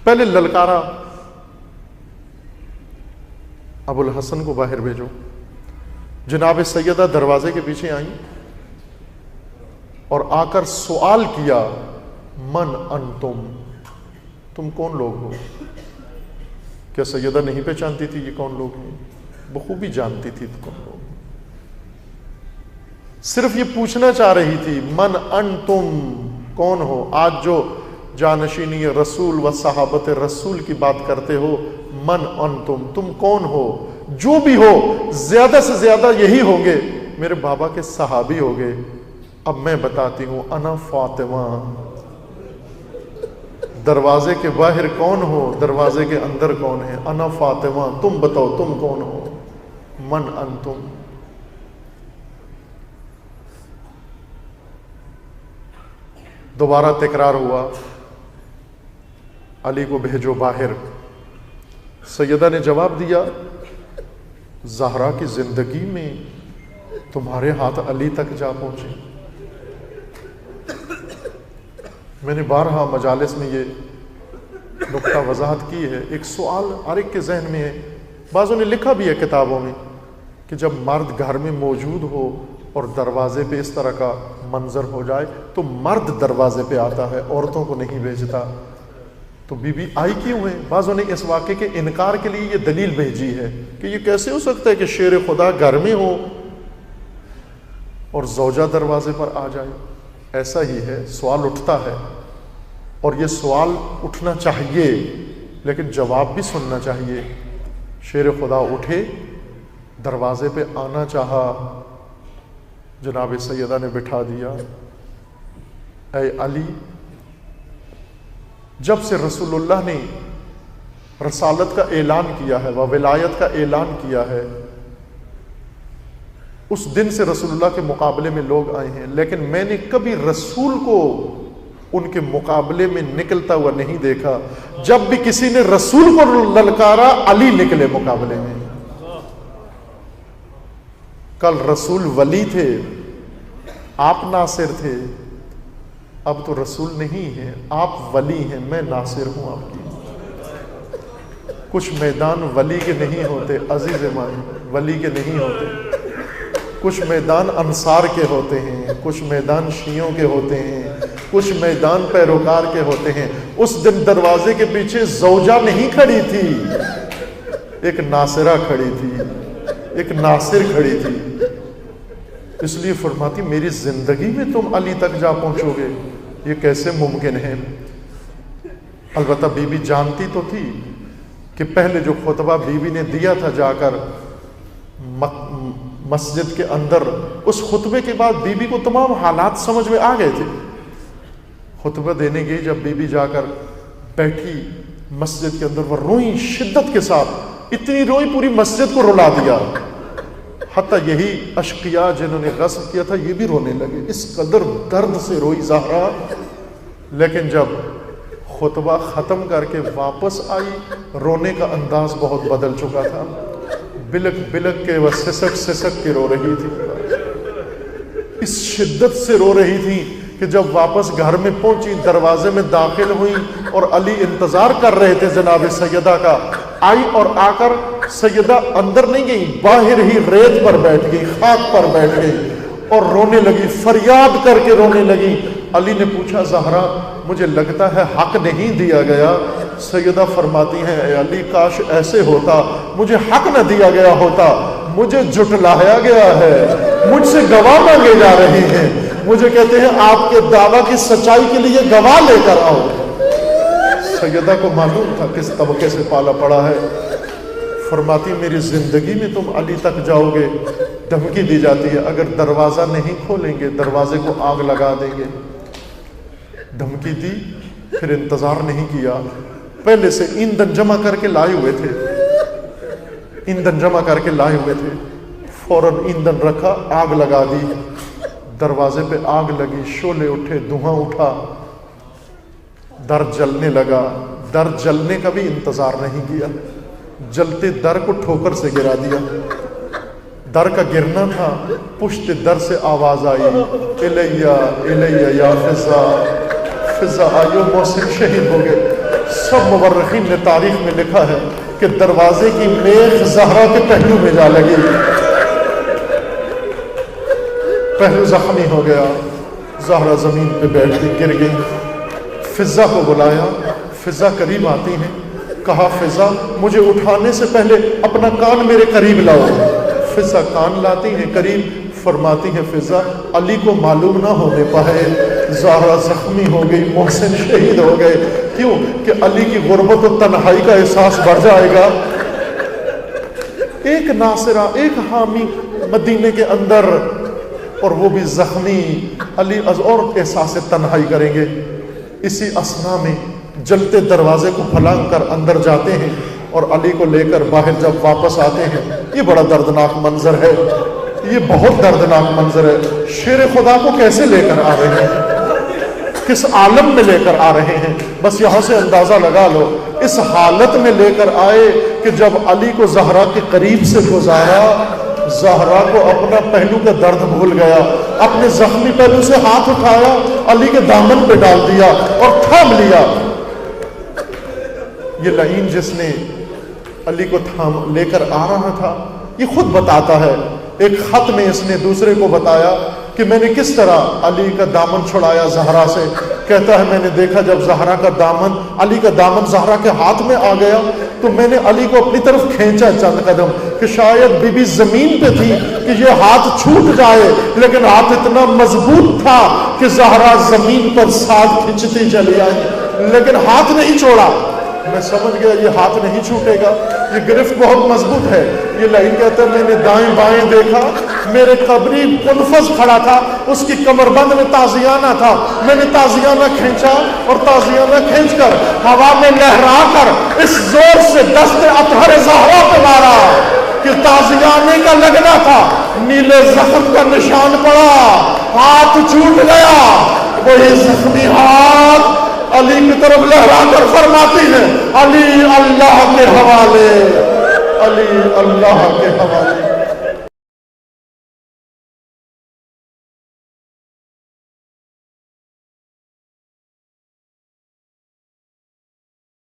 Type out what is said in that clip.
پہلے للکارا ابو الحسن کو باہر بھیجو. جناب سیدہ دروازے کے پیچھے آئیں اور آ کر سوال کیا من انتم، تم کون لوگ ہو؟ کیا سیدہ نہیں پہچانتی تھی یہ کون لوگ ہیں؟ بخوبی جانتی تھی کون لوگ. صرف یہ پوچھنا چاہ رہی تھی من انتم، کون ہو؟ آج جو جانشینی رسول و صحابت رسول کی بات کرتے ہو، من انتم، تم کون ہو؟ جو بھی ہو زیادہ سے زیادہ یہی ہوں گے میرے بابا کے صحابی ہو گئے. اب میں بتاتی ہوں انا فاطمہ. دروازے کے باہر کون ہو، دروازے کے اندر کون ہے؟ انا فاطمہ. تم بتاؤ تم کون ہو؟ من انتم. دوبارہ تکرار ہوا، علی کو بھیجو باہر. سیدہ نے جواب دیا زہرا کی زندگی میں تمہارے ہاتھ علی تک جا پہنچے. میں نے بارہا مجالس میں یہ نقطہ وضاحت کی ہے. ایک سوال ہر ایک کے ذہن میں ہے، بعضوں نے لکھا بھی ہے کتابوں میں کہ جب مرد گھر میں موجود ہو اور دروازے پہ اس طرح کا منظر ہو جائے تو مرد دروازے پہ آتا ہے، عورتوں کو نہیں بھیجتا. تو بی بی آئی کیوں ہے؟ بعضوں نے اس واقعے کے انکار کے لیے یہ دلیل بھیجی ہے کہ یہ کیسے ہو سکتا ہے کہ شیر خدا گھر میں ہو اور زوجہ دروازے پر آ جائے. ایسا ہی ہے، سوال اٹھتا ہے اور یہ سوال اٹھنا چاہیے لیکن جواب بھی سننا چاہیے. شیر خدا اٹھے، دروازے پہ آنا چاہا، جناب سیدہ نے بٹھا دیا. اے علی، جب سے رسول اللہ نے رسالت کا اعلان کیا ہے و ولایت کا اعلان کیا ہے، اس دن سے رسول اللہ کے مقابلے میں لوگ آئے ہیں، لیکن میں نے کبھی رسول کو ان کے مقابلے میں نکلتا ہوا نہیں دیکھا. جب بھی کسی نے رسول کو للکارا، علی نکلے مقابلے میں. کل رسول ولی تھے، آپ ناصر تھے، اب تو رسول نہیں ہے، آپ ولی ہیں، میں ناصر ہوں آپ کی. کچھ میدان ولی کے نہیں ہوتے عزیز مان، ولی کے نہیں ہوتے. کچھ میدان انصار کے ہوتے ہیں، کچھ میدان شیعوں کے ہوتے ہیں، کچھ میدان پیروکار کے ہوتے ہیں. اس دن دروازے کے پیچھے زوجہ نہیں کھڑی تھی، ایک ناصرہ کھڑی تھی، ایک ناصر کھڑی تھی. اس لیے فرماتی میری زندگی میں تم علی تک جا پہنچو گے، یہ کیسے ممکن ہے؟ البتہ بی بی جانتی تو تھی کہ پہلے جو خطبہ بی بی نے دیا تھا جا کر مسجد کے اندر، اس خطبے کے بعد بی بی کو تمام حالات سمجھ میں آ گئے تھے. خطبہ دینے گئی جب بی بی جا کر بیٹھی مسجد کے اندر، وہ روئی شدت کے ساتھ، اتنی روئی پوری مسجد کو رلا دیا. حتیٰ یہی اشقیاء جنہوں نے غصب کیا تھا یہ بھی رونے لگے، اس قدر درد سے روئی زہرا. لیکن جب خطبہ ختم کر کے واپس آئی، رونے کا انداز بہت بدل چکا تھا. بلک بلک کے وہ سسک سسک کے رو رہی تھی، اس شدت سے رو رہی تھی کہ جب واپس گھر میں پہنچی، دروازے میں داخل ہوئی اور علی انتظار کر رہے تھے جناب سیدہ کا. آئی اور آ کر سیدہ اندر نہیں گئی، باہر ہی ریت پر بیٹھ گئی، خاک پر بیٹھ گئی اور رونے لگی، فریاد کر کے رونے لگی. علی نے پوچھا زہرا مجھے لگتا ہے حق نہیں دیا گیا. سیدہ فرماتی ہیں اے علی کاش ایسے ہوتا، مجھے حق نہ دیا گیا ہوتا، مجھے جھٹلایا گیا ہے، مجھ سے گواہ مانگے جا رہے ہیں، مجھے کہتے ہیں آپ کے دعویٰ کی سچائی کے لیے گواہ لے کر آؤ. سیدہ کو معلوم تھا کس طبقے سے پالا پڑا ہے. فرماتی میری زندگی میں تم علی تک جاؤ گے. دھمکی دی جاتی ہے اگر دروازہ نہیں کھولیں گے دروازے کو آگ لگا دیں گے. دھمکی دی، پھر انتظار نہیں کیا. پہلے سے ایندھن جمع کر کے لائے ہوئے تھے، ایندھن جمع کر کے لائے ہوئے تھے. فوراً ایندھن رکھا، آگ لگا دی. دروازے پہ آگ لگی، شعلے اٹھے، دھواں اٹھا، در جلنے لگا. در جلنے کا بھی انتظار نہیں کیا، جلتے در کو ٹھوکر سے گرا دیا. در کا گرنا تھا، پشت در سے آواز آئی الیہ الیہ یا فضا. فضا آئیو، محسن شہید ہو گئے. سب مورخین نے تاریخ میں لکھا ہے کہ دروازے کی میخ زہرا کے پہلو میں جا لگی، پہلو زخمی ہو گیا، زہرا زمین پہ بیٹھ گئی، گر گئی۔ فضہ کو بلایا، فضہ قریب آتی ہیں، کہا فضہ مجھے اٹھانے سے پہلے اپنا کان میرے قریب لاؤ۔ فضہ کان لاتی ہیں قریب، فرماتی ہے فضہ علی کو معلوم نہ ہونے پائے زہرا زخمی ہو گئی، محسن شہید ہو گئے۔ کیوں کہ علی کی غربت و تنہائی کا احساس بڑھ جائے گا۔ ایک ناصرہ، ایک حامی مدینے کے اندر، اور وہ بھی زخمی، علی اور احساس تنہائی کریں گے۔ اسی اسنا میں جلتے دروازے کو پھلانگ کر اندر جاتے ہیں اور علی کو لے کر باہر جب واپس آتے ہیں، یہ بڑا دردناک منظر ہے، یہ بہت دردناک منظر ہے۔ شیر خدا کو کیسے لے کر آ رہے ہیں، کس عالم میں لے کر آ رہے ہیں، بس یہاں سے اندازہ لگا لو۔ اس حالت میں لے کر آئے کہ جب علی کو زہرا کے قریب سے گزارا، زہرا کو اپنا پہلو کا درد بھول گیا، اپنے زخمی پہلو سے ہاتھ اٹھایا، علی کے دامن پہ ڈال دیا اور تھام لیا۔ یہ لعین جس نے علی کو تھام لے کر آ رہا تھا، یہ خود بتاتا ہے، ایک خط میں اس نے دوسرے کو بتایا کہ میں نے کس طرح علی کا دامن چھڑایا زہرا سے۔ کہتا ہے میں نے دیکھا جب زہرا کا دامن، علی کا دامن زہرا کے ہاتھ میں آ گیا تو میں نے علی کو اپنی طرف کھینچا چند قدم کہ شاید بی بی زمین پہ تھی کہ یہ ہاتھ چھوٹ جائے، لیکن ہاتھ اتنا مضبوط تھا کہ زہرا زمین پر ساتھ کھینچتی چلی آئی، لیکن ہاتھ نہیں چھوڑا۔ میں سمجھ گیا یہ ہاتھ نہیں چھوٹے گا، یہ گرفت بہت مضبوط ہے۔ یہ لعین کہتا ہے میں نے دائیں بائیں دیکھا، میرے قبری منفذ کھڑا تھا، اس کی کمر بند میں تازیانہ تھا، میں نے تازیانہ کھینچا اور تازیانہ کھینچ کر ہوا میں لہرا کر اس زور سے دست اطہر زہرا پہ مارا کہ تازیانے کا لگنا تھا، نیلے زخم کا نشان پڑا، ہاتھ چھوٹ گیا۔ وہی زخمی ہاتھ علی کی طرف لہرا کر فرماتی ہے علی اللہ کے حوالے، علی اللہ کے حوالے۔